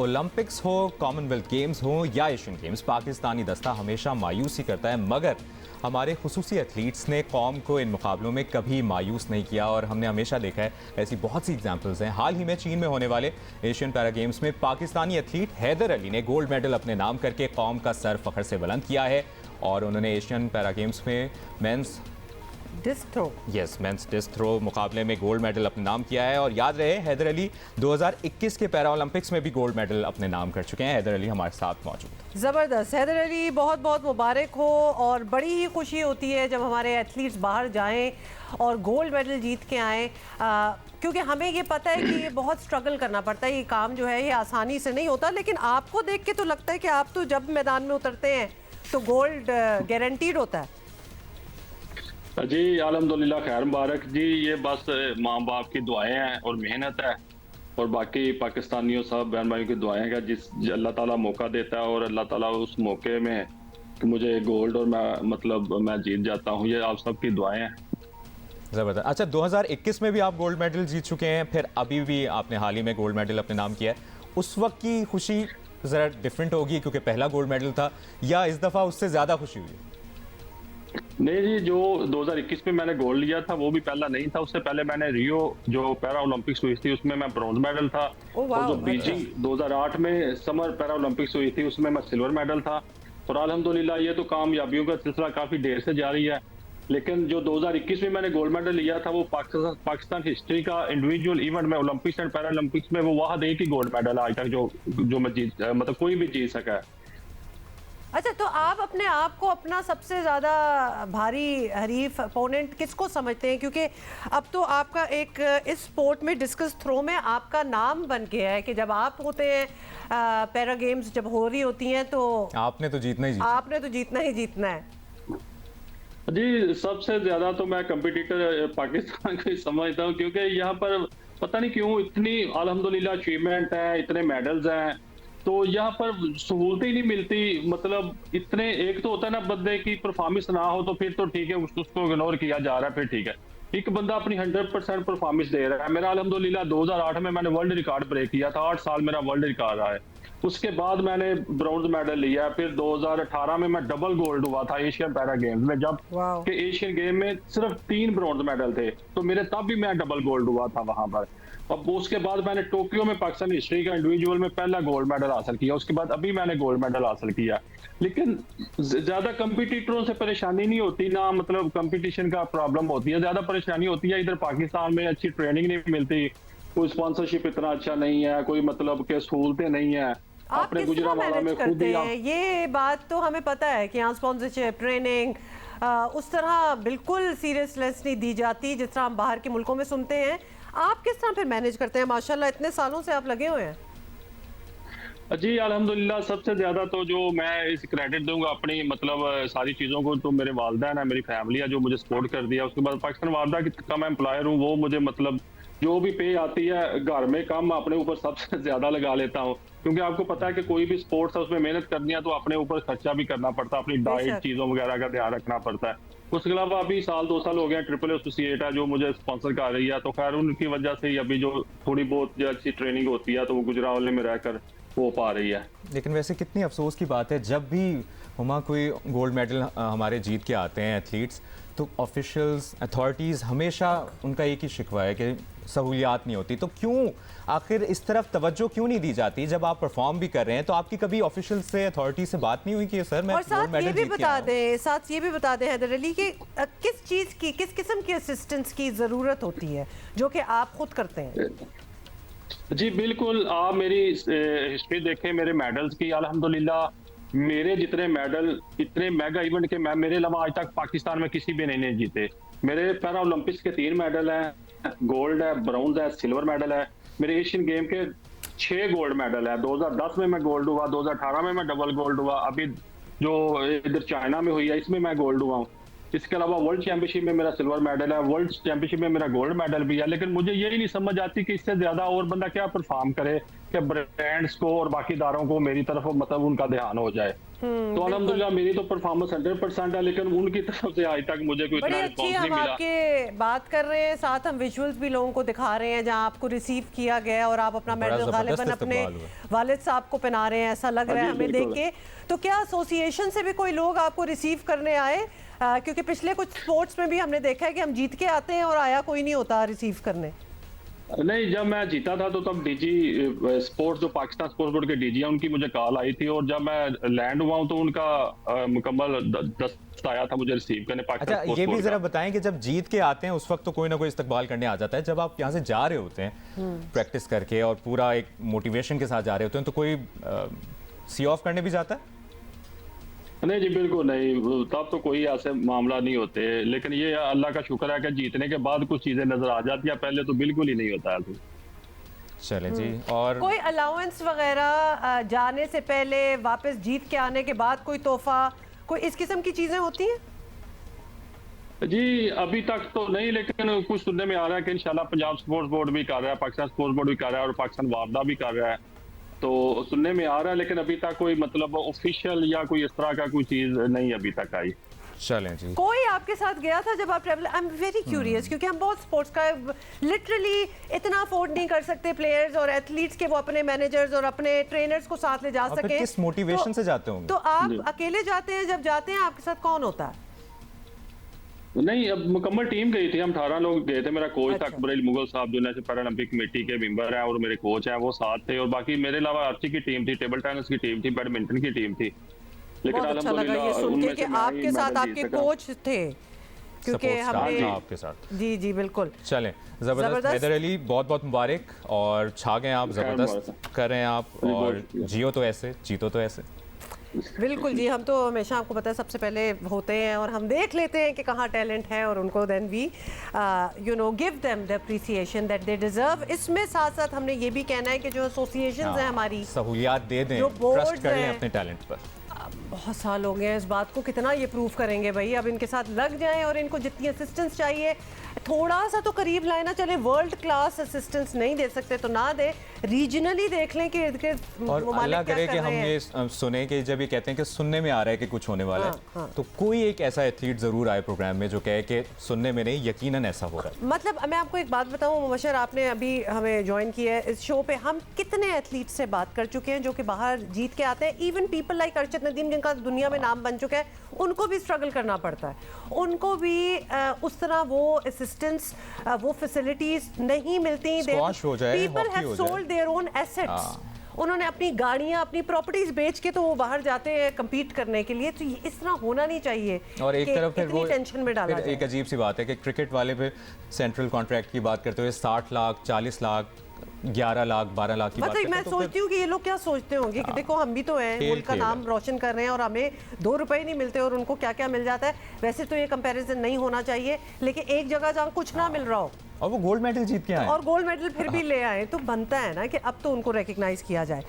Olympics हो, Commonwealth games हो या एशियन गेम्स, पाकिस्तानी दस्ता हमेशा मायूस ही करता है, मगर हमारे खुसूसी एथलीट्स ने कौम को इन मुकाबलों में कभी मायूस नहीं किया और हमने हमेशा देखा है ऐसी बहुत सी एग्जाम्पल्स हैं। हाल ही में चीन में होने वाले एशियन पैरा गेम्स में पाकिस्तानी एथलीट हैदर अली ने गोल्ड मेडल अपने नाम करके कौम का सर फख्र से बुलंद किया है और उन्होंने एशियन पैरा गेम्स में मेंस डिस्क थ्रो मुकाबले में गोल्ड मेडल अपने नाम किया है। और याद रहे, हैदर अली 2021 के पैरा ओलंपिक्स में भी गोल्ड मेडल अपने नाम कर चुके हैं। हैदर अली हमारे साथ मौजूद। ज़बरदस्त। हैदर अली, बहुत बहुत मुबारक हो और बड़ी ही खुशी होती है जब हमारे एथलीट्स बाहर जाएं और गोल्ड मेडल जीत के आएँ, क्योंकि हमें ये पता है कि ये बहुत स्ट्रगल करना पड़ता है, ये काम जो है ये आसानी से नहीं होता। लेकिन आपको देख के तो लगता है कि आप तो जब मैदान में उतरते हैं तो गोल्ड गारंटीड होता है। जी अल्हम्दुलिल्लाह, खैर मुबारक जी। ये बस माँ बाप की दुआएं हैं और मेहनत है और बाकी पाकिस्तानियों सब बहन भाइयों की दुआएं हैं। जिस अल्लाह ताला मौका देता है और अल्लाह ताला उस मौके में कि मुझे गोल्ड और मैं जीत जाता हूँ, ये आप सबकी दुआएं हैं। ज़बरदस्त। अच्छा, 2021 में भी आप गोल्ड मेडल जीत चुके हैं, फिर अभी भी आपने हाल ही में गोल्ड मेडल अपने नाम किया है। उस वक्त की खुशी ज़रा डिफरेंट होगी क्योंकि पहला गोल्ड मेडल था, या इस दफ़ा उससे ज़्यादा खुशी हुई? नहीं जी, जो 2021 में मैंने गोल्ड लिया था वो भी पहला नहीं था। उससे पहले मैंने रियो जो पैरा ओलंपिक्स हुई थी उसमें मैं ब्रॉन्ज मेडल था। और जो बीजिंग 2008 में समर पैरा ओलंपिक्स हुई थी उसमें मैं सिल्वर मेडल था। और अल्हम्दुलिल्लाह ये तो कामयाबियों का सिलसिला काफी देर से जारी है। लेकिन जो 2021 में मैंने गोल्ड मेडल लिया था वो पाकिस्तान हिस्ट्री का इंडिविजुअल इवेंट में ओलंपिक्स एंड पैरा ओलंपिक्स में वो वहां एक ही गोल्ड मेडल आज तक जो मैं मतलब कोई भी जीत सका है। अच्छा, तो आप अपने आप को अपना सबसे ज़्यादा भारी हरीफ अपोनेंट किसको समझते हैं? क्योंकि अब तो आपका एक इस स्पोर्ट में डिस्कस थ्रो में आपका नाम बन गया है कि जब आप होते हैं पैरा गेम्स जब हो रही होती हैं तो आपने तो जीतना ही जीतना है। जी, सबसे ज्यादा तो मैं कंपटीटर पाकिस्तान को ही समझता हूँ, क्योंकि यहाँ पर पता नहीं क्यों इतनी अल्हम्दुलिल्लाह अचीवमेंट है, इतने मेडल्स हैं, तो यहाँ पर सहूलतें ही नहीं मिलती। मतलब इतने, एक तो होता है ना बंदे की परफॉर्मेंस ना हो तो फिर तो ठीक है, उसको इग्नोर किया जा रहा है, फिर ठीक है। एक बंदा अपनी 100% परफॉर्मेंस दे रहा है। मेरा अल्हम्दुलिल्लाह 2008 में मैंने वर्ल्ड रिकॉर्ड ब्रेक किया था, 8 साल मेरा वर्ल्ड रिकॉर्ड रहा है। उसके बाद मैंने ब्रॉन्ज मेडल लिया। फिर 2018 में मैं डबल गोल्ड हुआ था एशियन पैरा गेम्स में, जब कि एशियन गेम में सिर्फ 3 ब्रॉन्ज मेडल थे, तो मेरे तब भी मैं डबल गोल्ड हुआ था वहां पर। अब उसके बाद मैंने टोक्यो में पाकिस्तान हिस्ट्री का इंडिविजुअल में पहला गोल्ड मेडल हासिल किया। उसके बाद अभी मैंने गोल्ड मेडल हासिल किया। लेकिन ज्यादा कंपटीटरों से परेशानी नहीं होती ना, मतलब कंपटीशन का प्रॉब्लम होती है, ज्यादा परेशानी होती है इधर पाकिस्तान में अच्छी ट्रेनिंग नहीं मिलती, कोई स्पॉन्सरशिप इतना अच्छा नहीं है, कोई मतलब के सहूलतें नहीं है। अपने गुजरांवाला में खुद ही ये बात तो हमें पता है कि यहाँ स्पॉन्सरशिप ट्रेनिंग उस तरह बिल्कुल सीरियसनेस नहीं दी जाती जिस तरह हम बाहर के मुल्कों में सुनते हैं। आप किस तरह फिर मैनेज करते हैं? माशाल्लाह इतने सालों से आप लगे हुए हैं। जी अल्हम्दुलिल्लाह, सबसे ज्यादा तो जो मैं इस क्रेडिट दूंगा अपनी मतलब सारी चीजों को तो मेरे वालिदैन है, मेरी फैमिली है जो मुझे सपोर्ट कर दिया। उसके बाद पाकिस्तान वालदा का मैं एम्प्लॉयर हूँ, वो मुझे मतलब जो भी पे आती है घर में कम अपने ऊपर सबसे ज्यादा लगा लेता हूँ, क्योंकि आपको पता है कि कोई भी स्पोर्ट्स है उसमें मेहनत करनी है तो अपने ऊपर खर्चा भी करना पड़ता है, अपनी डाइट चीजों वगैरह का ध्यान रखना पड़ता है। उसके अलावा अभी 2 साल हो गए ट्रिपल एसोसिएट है जो मुझे स्पॉन्सर कर रही है, तो खैर उनकी वजह से ही अभी जो थोड़ी बहुत जो अच्छी ट्रेनिंग होती है तो वो गुजरांवाले में रहकर हो पा रही है। लेकिन वैसे कितनी अफसोस की बात है, जब भी हुमा कोई गोल्ड मेडल हमारे जीत के आते हैं एथलीट्स, तो ऑफिशियल्स अथॉरिटीज़ हमेशा उनका एक ही शिकवा है कि सहूलियात नहीं होती। तो क्यों आखिर इस तरफ तवज्जो क्यों नहीं दी जाती? जब आप परफॉर्म भी कर रहे हैं तो आपकी कभी ऑफिशियल से अथॉरिटी से बात नहीं हुई कि सर मैं गोल्ड मेडल जीत के आया हूं? साथ ये भी बता दें हैदर अली कि किस चीज़ की, किस किस्म की असिस्टेंस की ज़रूरत होती है जो कि आप खुद करते हैं? जी बिल्कुल, आप मेरी हिस्ट्री देखें मेरे मेडल्स की, अल्हम्दुलिल्लाह मेरे जितने मेडल इतने मेगा इवेंट के मेरे अलावा आज तक पाकिस्तान में किसी भी नहीं जीते। मेरे पैरा ओलंपिक्स के 3 मेडल हैं, गोल्ड है, ब्रॉन्ज है, सिल्वर मेडल है। मेरे एशियन गेम के 6 गोल्ड मेडल है। 2010 में मैं गोल्ड हुआ, 2018 में मैं डबल गोल्ड हुआ, अभी जो इधर चाइना में हुई है इसमें मैं गोल्ड हुआ हूँ। इसके अलावा वर्ल्ड चैंपियनशिप में मेरा सिल्वर मेडल है, वर्ल्ड चैंपियनशिप में मेरा गोल्ड मेडल भी है। लेकिन मुझे यही नहीं समझ आती कि इससे ज्यादा और बंदा क्या परफॉर्म करे के ब्रांड्स को और बाकी इदारों को मेरी तरफ मतलब उनका ध्यान हो जाए। तो अल्हम्दुलिल्लाह मेरी तो परफॉर्मेंस 100% है, लेकिन उनकी तरफ से आज तक मुझे कोई बड़ी इतना अच्छी रिस्पॉन्स नहीं हम मिला। आपके बात कर रहे हैं, साथ हम विजुअल्स भी लोगों को दिखा रहे हैं जहां आपको रिसीव किया गया है और आप अपना बड़ा मेडल जबरदस्त गालिबन अपने इस्तकबाल हुआ। वालिद साहब को पहना रहे हैं, ऐसा लग रहा है जी, हमें देख बिल्कुल। के। तो क्या एसोसिएशन से भी कोई लोग आपको रिसीव करने आए? क्योंकि पिछले कुछ स्पोर्ट्स में भी हमने देखा है कि हम जीत के आते हैं और आया कोई नहीं होता रिसीव करने। नहीं, जब मैं जीता था तो तब डीजी स्पोर्ट्स जो पाकिस्तान स्पोर्ट्स बोर्ड के डीजी हैं उनकी मुझे कॉल आई थी, और जब मैं लैंड हुआ हूं तो उनका मुकम्मल दस्ता आया था मुझे रिसीव करने पाकिस्तान अच्छा, स्पोर्ट्स ये भी बोर्ड जरा का। बताएं कि जब जीत के आते हैं उस वक्त तो कोई ना कोई इस्तकबाल करने आ जाता है, जब आप यहाँ से जा रहे होते हैं प्रैक्टिस करके और पूरा एक मोटिवेशन के साथ जा रहे होते हैं, तो कोई सी ऑफ करने भी जाता है? नहीं जी, बिल्कुल नहीं, तब तो कोई ऐसे मामला नहीं होते, लेकिन ये अल्लाह का शुक्र है कि जीतने के बाद कुछ चीजें नजर आ जाती है, पहले तो बिल्कुल ही नहीं होता है। चले जी। और कोई अलाउंस वगैरह जाने से पहले, वापस जीत के आने के बाद कोई तोहफा, कोई इस किस्म की चीजें होती हैं? जी अभी तक तो नहीं, लेकिन कुछ सुनने में आ रहा है कि इंशाल्लाह पंजाब स्पोर्ट्स बोर्ड भी कर रहा है, पाकिस्तान स्पोर्ट्स बोर्ड भी कर रहा है और पाकिस्तान वापदा भी कर रहा है, तो सुनने में आ रहा है, लेकिन अभी तक कोई मतलब ऑफिशियल या कोई इस तरह का कोई चीज नहीं अभी तक आई। चलें जी। कोई आपके साथ गया था जब आप travel? I am very curious, क्योंकि हम बहुत स्पोर्ट्स का लिटरली इतना अफोर्ड नहीं कर सकते प्लेयर्स और एथलीट्स के वो अपने मैनेजर्स और अपने ट्रेनर्स को साथ ले जा और फिर सके। किस मोटिवेशन से जाते होंगे? तो आप जी। अकेले जाते हैं? जब जाते हैं आपके साथ कौन होता है? नहीं, अब मुकम्मल टीम गई थी, हम 18 लोग गए थे। मेरा कोच था अच्छा। अकबर अली मुगल साहब, जो नेशनल पैरालंपिक कमेटी के मेंबर हैं, और मेरे कोच हैं, वो साथ थे, और बाकी मेरे अलावा आर्ची की टीम थी, टेबल टेनिस की टीम थी, बैडमिंटन की टीम थी। लेकिन बहुत अच्छा लगा ये सुन के कि आपके साथ आपके कोच थे, क्योंकि Support staff हमने था आपके साथ। जी जी बिल्कुल। चलें, जबरदस्त। हैदर अली, बहुत बहुत मुबारक, और छा गए आप, जबरदस्त कर रहे हैं आप, और जियो तो ऐसे, जीतो तो ऐसे। बिल्कुल जी, हम तो हमेशा आपको पता है सबसे पहले होते हैं और हम देख लेते हैं कि कहाँ टैलेंट है और उनको then we you know give them the appreciation that they deserve. इसमें साथ साथ हमने ये भी कहना है कि जो एसोसिएशंस हैं हमारी, सहूलियात दे दें, जो boards ट्रस्ट कर लें हैं, अपने टैलेंट पर। बहुत साल हो गए हैं इस बात को, कितना ये प्रूव करेंगे भाई? अब इनके साथ लग जाएं और इनको जितनी असिस्टेंस चाहिए थोड़ा सा तो करीब लाए ना। चले वर्ल्ड क्लास असिस्टेंस नहीं दे सकते तो ना दे, रीजनली देख लें कि इर्द गिर्द और ममालिक अल्लाह क्या करे कर कि रहे हम हैं। ये सुने कि जब ये कहते हैं कि सुनने में आ रहा है कि कुछ होने वाला हाँ। है, तो कोई एक ऐसा एथलीट जरूर आए प्रोग्राम में जो कहे कि सुनने में नहीं, यकीनन ऐसा हो रहा है। मतलब मैं आपको एक बात बताऊं मुबशर, आपने अभी हमें ज्वाइन किया है इस शो पे, हम कितने एथलीट से बात कर चुके हैं जो कि बाहर जीत के आते हैं। Even people like Arshad Nadeem, जिनका दुनिया में नाम बन चुका है, उनको भी स्ट्रगल करना पड़ता है, उनको भी उस तरह वो असिस्टेंस, वो फैसिलिटीज नहीं मिलती। Squash हो जाए, पीपल hockey हैव हो जाए। सोल्ड देयर ओन एसेट्स, उन्होंने अपनी गाड़ियां, अपनी प्रॉपर्टीज बेच के तो वो बाहर जाते हैं कम्पीट करने के लिए। तो ये इस तरह होना नहीं चाहिए और एक कि तरफ फिर इतनी वो टेंशन में डाला फिर जाए। एक अजीब सी बात है कि क्रिकेट वाले फिर सेंट्रल कॉन्ट्रैक्ट की बात करते हुए 60 लाख, 40 लाख, 11 लाख, 12 लाख की बात मतलब करते मैं हैं, तो फिर सोचती हूँ कि ये लोग क्या सोचते होंगे कि देखो हम भी तो हैं, खेल मुल्क का खेल है। नाम रोशन कर रहे हैं और हमें 2 रुपए नहीं मिलते और उनको क्या क्या मिल जाता है। वैसे तो ये कंपैरिजन नहीं होना चाहिए, लेकिन एक जगह जहाँ कुछ ना मिल रहा हो और वो गोल्ड मेडल जीत के आए। और गोल्ड मेडल फिर भी ले आए, तो बनता है ना कि अब तो उनको रिकग्नाइज किया जाए।